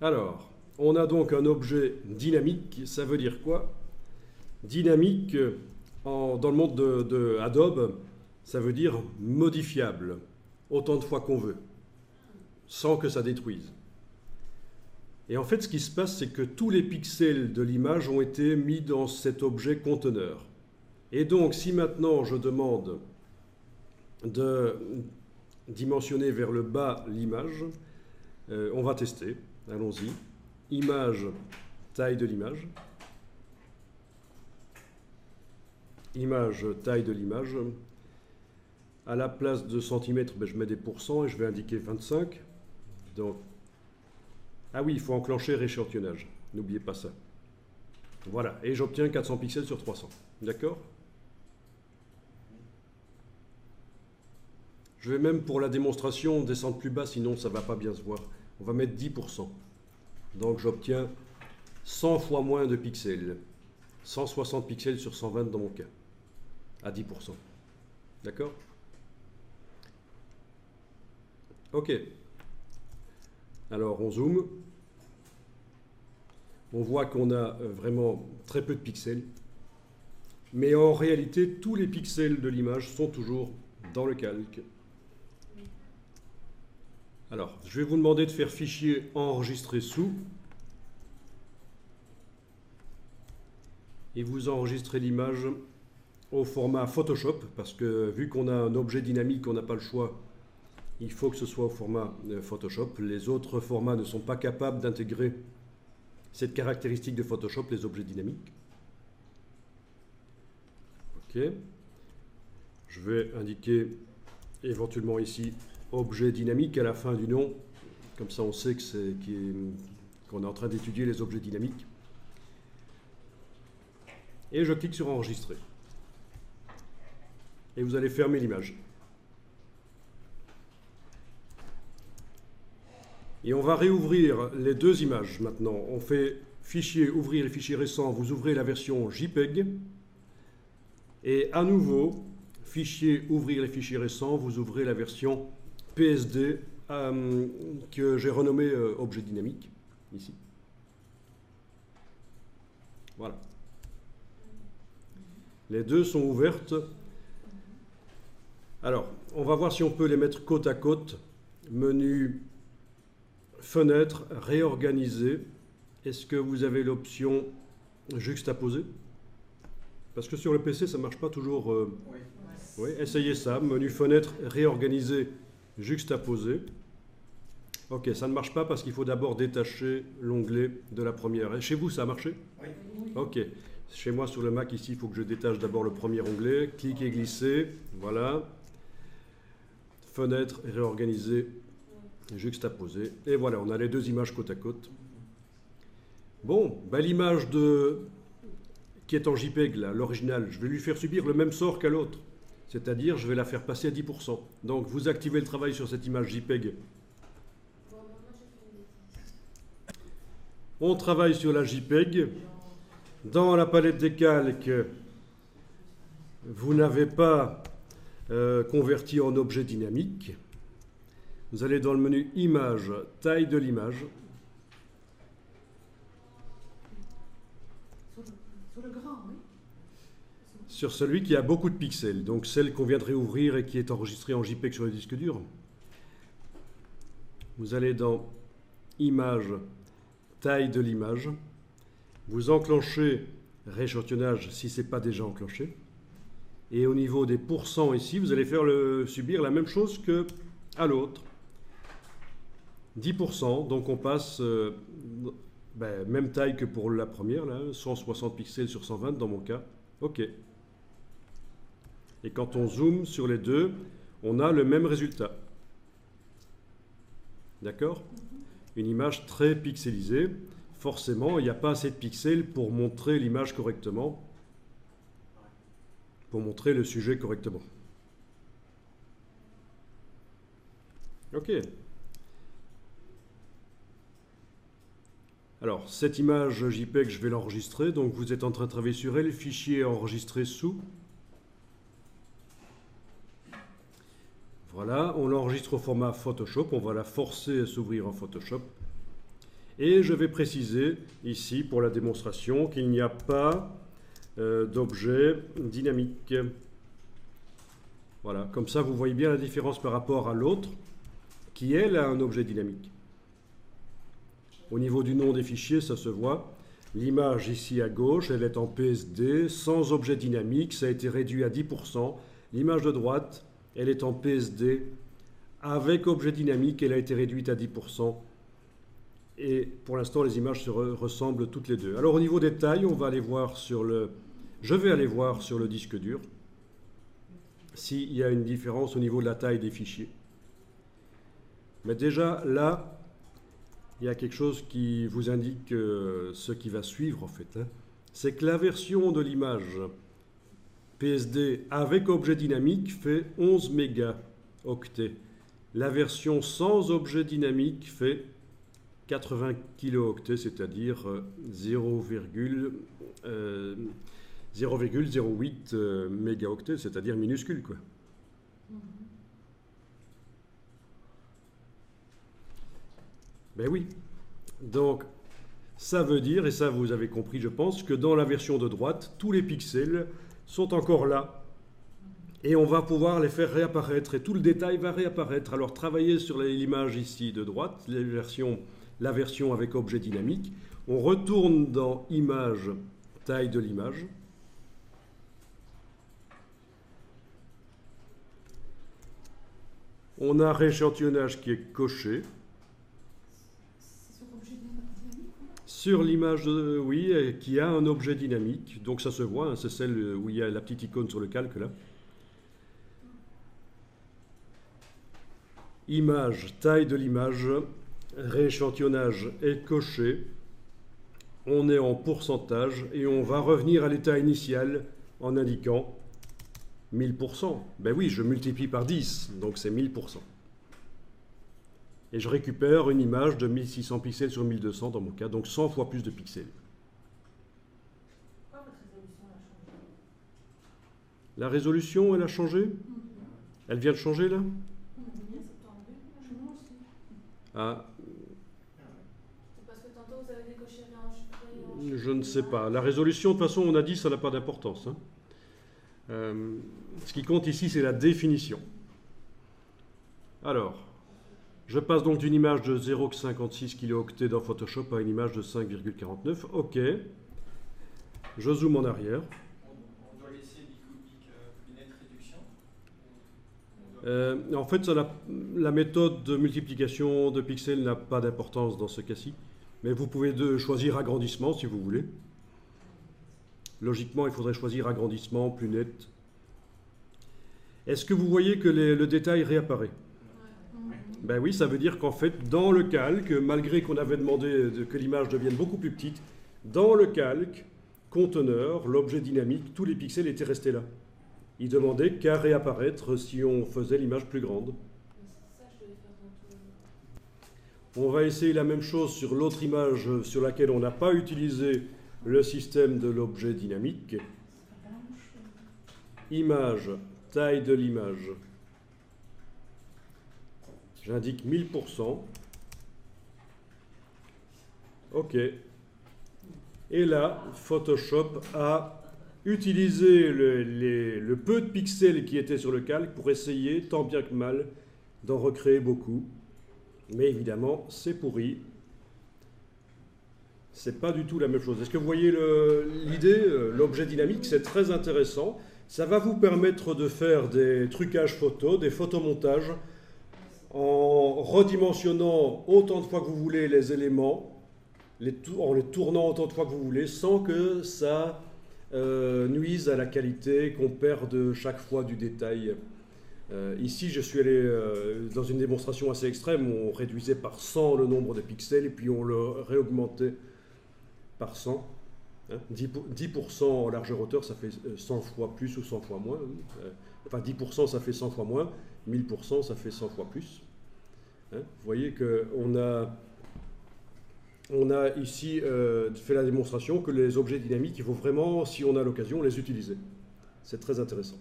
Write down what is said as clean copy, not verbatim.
Alors, on a donc un objet dynamique. Ça veut dire quoi? Dynamique, dans le monde de Adobe, ça veut dire modifiable, autant de fois qu'on veut, sans que ça détruise. Et en fait, ce qui se passe, c'est que tous les pixels de l'image ont été mis dans cet objet conteneur. Et donc, si maintenant je demande de dimensionner vers le bas l'image, on va tester. Allons-y. Image, taille de l'image. Image, taille de l'image. À la place de centimètres, je mets des pourcents et je vais indiquer 25. Donc, ah oui, il faut enclencher rééchantillonnage. N'oubliez pas ça. Voilà, et j'obtiens 400 pixels sur 300. D'accord? Je vais même, pour la démonstration, descendre plus bas, sinon ça ne va pas bien se voir. On va mettre 10%. Donc j'obtiens 100 fois moins de pixels. 160 pixels sur 120 dans mon cas. À 10%. D'accord? Ok. Alors on zoome. On voit qu'on a vraiment très peu de pixels. Mais en réalité, tous les pixels de l'image sont toujours dans le calque. Alors, je vais vous demander de faire fichier enregistrer sous. Et vous enregistrez l'image au format Photoshop, parce que vu qu'on a un objet dynamique, on n'a pas le choix. Il faut que ce soit au format Photoshop. Les autres formats ne sont pas capables d'intégrer cette caractéristique de Photoshop, les objets dynamiques. Ok. Je vais indiquer éventuellement ici objet dynamique à la fin du nom. Comme ça, on sait qu'on est en train d'étudier les objets dynamiques. Et je clique sur enregistrer. Et vous allez fermer l'image. Et on va réouvrir les deux images maintenant. On fait fichier, ouvrir les fichiers récents, vous ouvrez la version JPEG. Et à nouveau, fichier, ouvrir les fichiers récents, vous ouvrez la version PSD que j'ai renommé objet dynamique, ici. Voilà. Les deux sont ouvertes. Alors, on va voir si on peut les mettre côte à côte. Menu fenêtre, réorganiser. Est-ce que vous avez l'option juxtaposer? Parce que sur le PC, ça ne marche pas toujours. Oui. Oui, essayez ça. Menu fenêtre, réorganiser, juxtaposer. Ok, ça ne marche pas parce qu'il faut d'abord détacher l'onglet de la première. Et chez vous, ça a marché? Oui. Ok. Chez moi, sur le Mac, ici, il faut que je détache d'abord le premier onglet. Cliquez, glisser. Voilà. Fenêtre, réorganiser, juxtaposer. Et voilà, on a les deux images côte à côte. Bon, ben l'image qui est en JPEG, là, l'original, je vais lui faire subir le même sort qu'à l'autre. C'est-à-dire, je vais la faire passer à 10%. Donc, vous activez le travail sur cette image JPEG. On travaille sur la JPEG. Dans la palette des calques, vous n'avez pas converti en objet dynamique. Vous allez dans le menu Image, taille de l'image. Sur le grand, oui. Sur celui qui a beaucoup de pixels, donc celle qu'on vient de réouvrir et qui est enregistrée en JPEG sur le disque dur. Vous allez dans Image, taille de l'image. Vous enclenchez rééchantillonnage si ce n'est pas déjà enclenché. Et au niveau des pourcents ici, vous allez faire subir la même chose qu'à l'autre. 10%, donc on passe même taille que pour la première, là, 160 pixels sur 120 dans mon cas. OK. Et quand on zoome sur les deux, on a le même résultat. D'accord? Une image très pixelisée. Forcément, il n'y a pas assez de pixels pour montrer l'image correctement, pour montrer le sujet correctement. OK. Alors, cette image JPEG, je vais l'enregistrer. Donc, vous êtes en train de travailler sur elle. Fichier enregistré sous. Voilà, on l'enregistre au format Photoshop. On va la forcer à s'ouvrir en Photoshop. Et je vais préciser ici pour la démonstration qu'il n'y a pas d'objet dynamique. Voilà, comme ça vous voyez bien la différence par rapport à l'autre qui, elle, a un objet dynamique. Au niveau du nom des fichiers, ça se voit. L'image ici à gauche, elle est en PSD, sans objet dynamique, ça a été réduit à 10%. L'image de droite, elle est en PSD, avec objet dynamique, elle a été réduite à 10%. Et pour l'instant, les images se ressemblent toutes les deux. Alors au niveau des tailles, on va aller voir sur je vais aller voir sur le disque dur s'il y a une différence au niveau de la taille des fichiers. Mais déjà, là, il y a quelque chose qui vous indique ce qui va suivre, en fait. Hein. C'est que la version de l'image PSD avec objet dynamique fait 11 mégaoctets. La version sans objet dynamique fait 80 kilooctets, c'est-à-dire 0,08 mégaoctets, c'est-à-dire minuscule, quoi. Ben oui. Donc, ça veut dire, et ça vous avez compris, je pense, que dans la version de droite, tous les pixels sont encore là. Et on va pouvoir les faire réapparaître, et tout le détail va réapparaître. Alors, travaillez sur l'image ici de droite, la version avec objet dynamique. On retourne dans Image, taille de l'image. On a rééchantillonnage qui est coché. Sur l'image, oui, qui a un objet dynamique. Donc ça se voit, hein, c'est celle où il y a la petite icône sur le calque là. Image, taille de l'image, rééchantillonnage est coché. On est en pourcentage et on va revenir à l'état initial en indiquant 1000%. Ben oui, je multiplie par 10, donc c'est 1000%. Et je récupère une image de 1600 pixels sur 1200 dans mon cas, donc 100 fois plus de pixels. Pourquoi votre résolution a changé? La résolution, elle a changé? Elle vient de changer là? Ah. C'est parce que tantôt vous avez décoché rien. Je ne sais pas. La résolution, de toute façon, on a dit ça n'a pas d'importance. Hein. Ce qui compte ici, c'est la définition. Alors, je passe donc d'une image de 0,56 kilooctets dans Photoshop à une image de 5,49. OK. Je zoome en arrière. On doit laisser une nette réduction. En fait, la méthode de multiplication de pixels n'a pas d'importance dans ce cas-ci. Mais vous pouvez choisir agrandissement si vous voulez. Logiquement, il faudrait choisir agrandissement, plus net. Est-ce que vous voyez que le détail réapparaît? Ben oui, ça veut dire qu'en fait, dans le calque, malgré qu'on avait demandé que l'image devienne beaucoup plus petite, dans le calque, conteneur, l'objet dynamique, tous les pixels étaient restés là. Il demandait qu'à réapparaître si on faisait l'image plus grande. On va essayer la même chose sur l'autre image sur laquelle on n'a pas utilisé le système de l'objet dynamique. Image, taille de l'image. J'indique 1000%. OK. Et là, Photoshop a utilisé le peu de pixels qui étaient sur le calque pour essayer, tant bien que mal, d'en recréer beaucoup. Mais évidemment, c'est pourri. C'est pas du tout la même chose. Est-ce que vous voyez l'idée? L'objet dynamique, c'est très intéressant. Ça va vous permettre de faire des trucages photos, des photomontages, en redimensionnant autant de fois que vous voulez les éléments, en les tournant autant de fois que vous voulez, sans que ça nuise à la qualité, qu'on perde chaque fois du détail. Ici, je suis allé dans une démonstration assez extrême où on réduisait par 100 le nombre de pixels et puis on le réaugmentait par 100. Hein, 10% en largeur hauteur, ça fait 100 fois plus ou 100 fois moins. Enfin, 10% ça fait 100 fois moins, 1000% ça fait 100 fois plus. Hein, vous voyez qu'on a ici fait la démonstration que les objets dynamiques, il faut vraiment, si on a l'occasion, les utiliser. C'est très intéressant.